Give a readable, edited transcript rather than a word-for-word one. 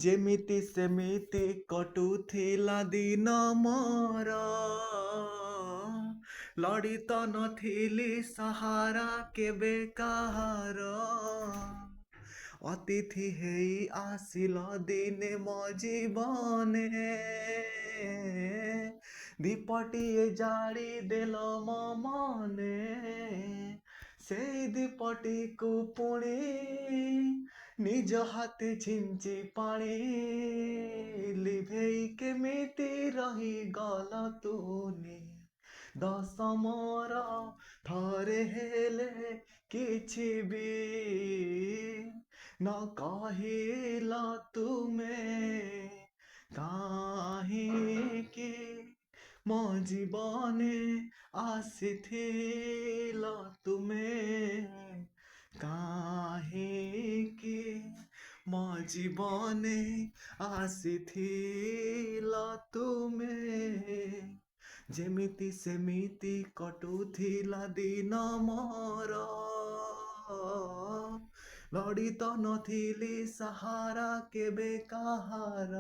ଯେମିତି ସେମିତି କଟୁଥିଲା ଦିନ ମୋର, ଲଢ଼ି ତ ନଥିଲି ସାହାରା କେବେ କାହାର। ଅତିଥି ହେଇ ଆସିଲ ଦିନେ ମୋ ଜୀବନେ, ଦୀପଟିଏ ଜାଳି ଦେଲ ମୋ ମନେ। ସେଇ ଦୀପଟିକୁ ପୁଣି ନିଜ ହାତେ ଛିଞ୍ଚି ପାଣି, ଲିଭେଇ କେମିତି ରହିଗଲ ତୁନି। ଦଶ ମୋର ଥରେ ହେଲେ କିଛି ବି ନ କହିଲ ତୁମେ କାହିଁକି ମୋ ଜୀବନେ ଆସିଥିଲ ତୁମେ, କାହିଁକି ମୋ ଜୀବନେ ଆସିଥିଲ ତୁମେ। ଯେମିତି ସେମିତି କଟୁଥିଲା ଦିନ ମୋର, ଲଢ଼ି ତ ନଥିଲି ସାହାରା କେବେ କାହାର।